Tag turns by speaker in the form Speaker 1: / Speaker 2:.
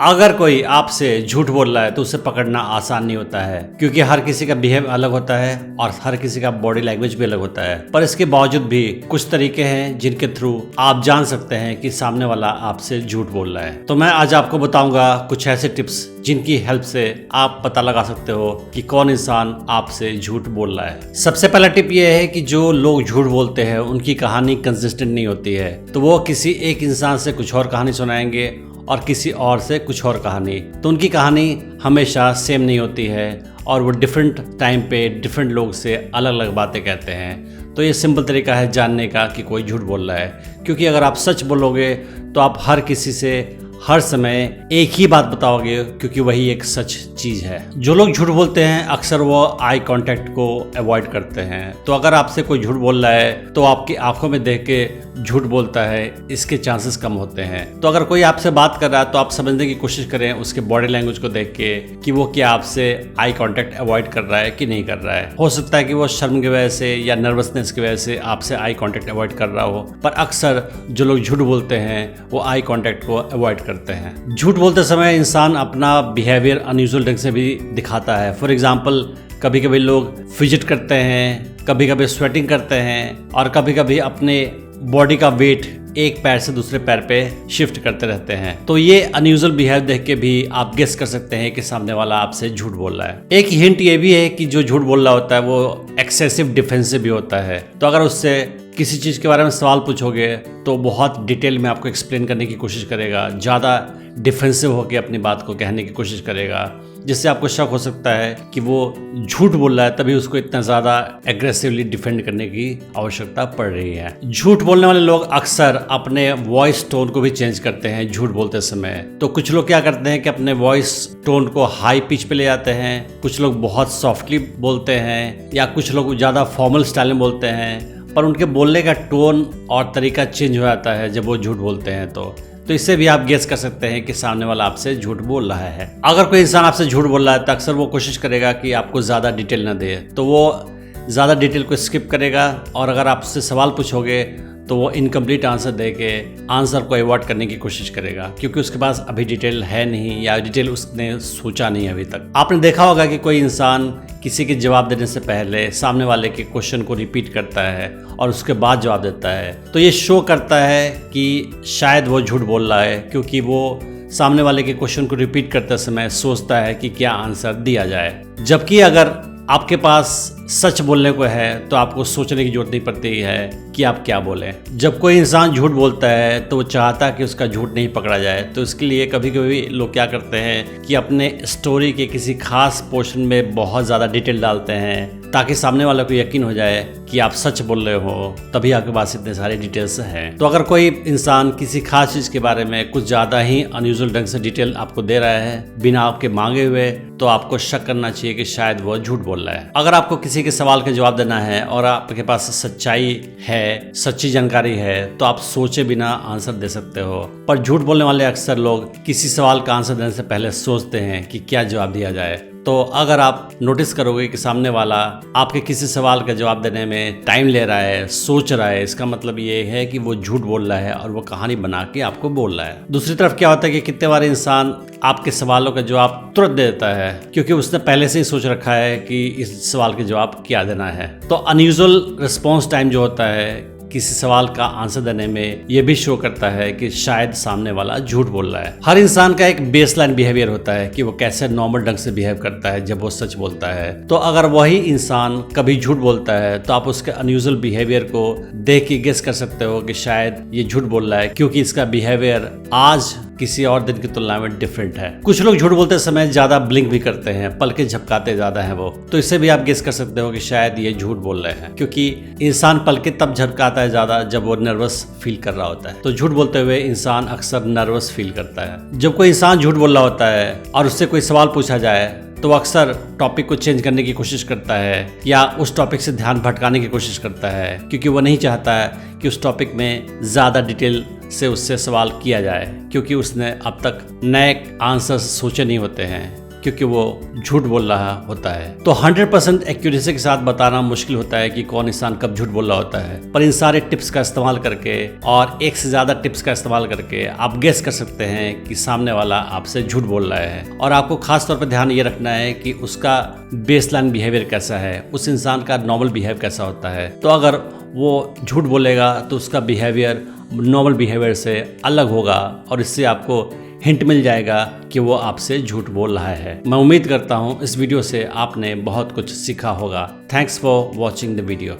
Speaker 1: अगर कोई आपसे झूठ बोल रहा है तो उसे पकड़ना आसान नहीं होता है, क्योंकि हर किसी का बिहेव अलग होता है और हर किसी का बॉडी लैंग्वेज भी अलग होता है। पर इसके बावजूद भी कुछ तरीके हैं जिनके थ्रू आप जान सकते हैं कि सामने वाला आपसे झूठ बोल रहा है। तो मैं आज आपको बताऊंगा कुछ ऐसे टिप्स जिनकी हेल्प से आप पता लगा सकते हो कि कौन इंसान आपसे झूठ बोल रहा है। सबसे पहला टिप ये है कि जो लोग झूठ बोलते हैं उनकी कहानी कंसिस्टेंट नहीं होती है। तो वो किसी एक इंसान से कुछ और कहानी सुनाएंगे और किसी और से कुछ और कहानी, तो उनकी कहानी हमेशा सेम नहीं होती है और वो डिफरेंट टाइम पे डिफरेंट लोग से अलग अलग बातें कहते हैं। तो ये सिंपल तरीका है जानने का कि कोई झूठ बोल रहा है, क्योंकि अगर आप सच बोलोगे तो आप हर किसी से हर समय एक ही बात बताओगे, क्योंकि वही एक सच चीज है। जो लोग झूठ बोलते हैं अक्सर वो आई कांटेक्ट को अवॉइड करते हैं। तो अगर आपसे कोई झूठ बोल रहा है तो आपकी आंखों में देख के झूठ बोलता है, इसके चांसेस कम होते हैं। तो अगर कोई आपसे बात कर रहा है तो आप समझने की कोशिश करें उसके बॉडी लैंग्वेज को देख के कि वो क्या आपसे आई कांटेक्ट अवॉइड कर रहा है कि नहीं कर रहा है। हो सकता है कि वो शर्म की वजह से या नर्वसनेस की वजह से आपसे आई कांटेक्ट अवॉइड कर रहा हो, पर अक्सर जो लोग झूठ बोलते हैं वो आई कांटेक्ट को अवॉइड करते हैं। झूठ बोलते समय इंसान अपना बिहेवियर अनयूजुअल ढंग से भी दिखाता है। फॉर एग्जाम्पल, कभी कभी लोग फिजिट करते हैं, कभी कभी स्वेटिंग करते हैं और कभी कभी अपने बॉडी का वेट एक पैर से दूसरे पैर पे शिफ्ट करते रहते हैं। तो ये अनयूजुअल बिहेव देख के भी आप गेस कर सकते हैं कि सामने वाला आपसे झूठ बोल रहा है। एक हिंट ये भी है कि जो झूठ बोल रहा होता है वो एक्सेसिव डिफेंसिव भी होता है। तो अगर उससे किसी चीज़ के बारे में सवाल पूछोगे तो बहुत डिटेल में आपको एक्सप्लेन करने की कोशिश करेगा, ज़्यादा डिफेंसिव होकर अपनी बात को कहने की कोशिश करेगा, जिससे आपको शक हो सकता है कि वो झूठ बोल रहा है, तभी उसको इतना ज़्यादा एग्रेसिवली डिफेंड करने की आवश्यकता पड़ रही है। झूठ बोलने वाले लोग अक्सर अपने वॉइस टोन को भी चेंज करते हैं झूठ बोलते समय। तो कुछ लोग क्या करते हैं कि अपने वॉइस टोन को हाई पिच पे ले जाते हैं, कुछ लोग बहुत सॉफ्टली बोलते हैं या कुछ लोग ज़्यादा फॉर्मल स्टाइल में बोलते हैं, पर उनके बोलने का टोन और तरीका चेंज हो जाता है जब वो झूठ बोलते हैं। तो इससे भी आप गेस कर सकते हैं कि सामने वाला आपसे झूठ बोल रहा है। अगर कोई इंसान आपसे झूठ बोल रहा है तो अक्सर वो कोशिश करेगा कि आपको ज़्यादा डिटेल ना दे, तो वो ज़्यादा डिटेल को स्किप करेगा और अगर आप उससे सवाल पूछोगे तो वो इनकम्प्लीट आंसर दे के आंसर को अवॉइड करने की कोशिश करेगा, क्योंकि उसके पास अभी डिटेल है नहीं या डिटेल उसने सोचा नहीं अभी तक। आपने देखा होगा कि कोई इंसान किसी के जवाब देने से पहले सामने वाले के क्वेश्चन को रिपीट करता है और उसके बाद जवाब देता है। तो ये शो करता है कि शायद वो झूठ बोल रहा है, क्योंकि वो सामने वाले के क्वेश्चन को रिपीट करते समय सोचता है कि क्या आंसर दिया जाए। जबकि अगर आपके पास सच बोलने को है तो आपको सोचने की जरूरत नहीं पड़ती है कि आप क्या बोलें। जब कोई इंसान झूठ बोलता है तो वो चाहता है कि उसका झूठ नहीं पकड़ा जाए, तो इसके लिए कभी कभी लोग क्या करते हैं कि अपने स्टोरी के किसी खास पोर्शन में बहुत ज़्यादा डिटेल डालते हैं ताकि सामने वाले को यकीन हो जाए कि आप सच बोल रहे हो, तभी आपके पास इतने सारे डिटेल्स हैं। तो अगर कोई इंसान किसी खास चीज़ के बारे में कुछ ज़्यादा ही अनयूजुअल ढंग से डिटेल आपको दे रहा है बिना आपके मांगे हुए, तो आपको शक करना चाहिए कि शायद वो झूठ बोल रहा है। अगर आपको किसी के सवाल का जवाब देना है और आपके पास सच्चाई है, सच्ची जानकारी है, तो आप सोचे बिना आंसर दे सकते हो। पर झूठ बोलने वाले अक्सर लोग किसी सवाल का आंसर देने से पहले सोचते हैं कि क्या जवाब दिया जाए। तो अगर आप नोटिस करोगे कि सामने वाला आपके किसी सवाल का जवाब देने में टाइम ले रहा है, सोच रहा है, इसका मतलब ये है कि वो झूठ बोल रहा है और वो कहानी बना के आपको बोल रहा है। दूसरी तरफ क्या होता है कि कितने बार इंसान आपके सवालों का जवाब तुरंत दे देता है, क्योंकि उसने पहले से ही सोच रखा है कि इस सवाल के जवाब क्या देना है। तो अनयूजुअल रिस्पॉन्स टाइम जो होता है किसी सवाल का आंसर देने में, ये भी शो करता है कि शायद सामने वाला झूठ बोल रहा है। हर इंसान का एक बेसलाइन बिहेवियर होता है कि वो कैसे नॉर्मल ढंग से बिहेव करता है जब वो सच बोलता है। तो अगर वही इंसान कभी झूठ बोलता है तो आप उसके अनयूजुअल बिहेवियर को देख के गेस कर सकते हो कि शायद ये झूठ बोल रहा है, क्योंकि इसका बिहेवियर आज किसी और दिन की तुलना में डिफरेंट है। कुछ लोग झूठ बोलते समय ज्यादा ब्लिंक भी करते हैं, पलकें झपकाते ज्यादा हैं वो, तो इससे भी आप गेस कर सकते हो कि शायद ये झूठ बोल रहे हैं, क्योंकि इंसान पलकें तब झपकाता है ज्यादा जब वो नर्वस फील कर रहा होता है। तो झूठ बोलते हुए इंसान अक्सर नर्वस फील करता है। जब कोई इंसान झूठ बोल रहा होता है और उससे कोई सवाल पूछा जाए तो अक्सर टॉपिक को चेंज करने की कोशिश करता है या उस टॉपिक से ध्यान भटकाने की कोशिश करता है, क्योंकि वो नहीं चाहता है कि उस टॉपिक में ज़्यादा डिटेल से उससे सवाल किया जाए, क्योंकि उसने अब तक नए आंसर सोचे नहीं होते हैं। क्योंकि वो झूठ बोल रहा होता है। तो 100% एक्यूरेसी के साथ बताना मुश्किल होता है कि कौन इंसान कब झूठ बोल रहा होता है, पर इन सारे टिप्स का इस्तेमाल करके और एक से ज्यादा टिप्स का इस्तेमाल करके आप गेस कर सकते हैं कि सामने वाला आपसे झूठ बोल रहा है। और आपको खास तौर पर ध्यान ये रखना है कि उसका बेसलाइन बिहेवियर कैसा है, उस इंसान का नॉर्मल बिहेव कैसा होता है। तो अगर वो झूठ बोलेगा तो उसका बिहेवियर नॉर्मल बिहेवियर से अलग होगा और इससे आपको हिंट मिल जाएगा कि वो आपसे झूठ बोल रहा है। मैं उम्मीद करता हूँ इस वीडियो से आपने बहुत कुछ सीखा होगा। Thanks for watching the video.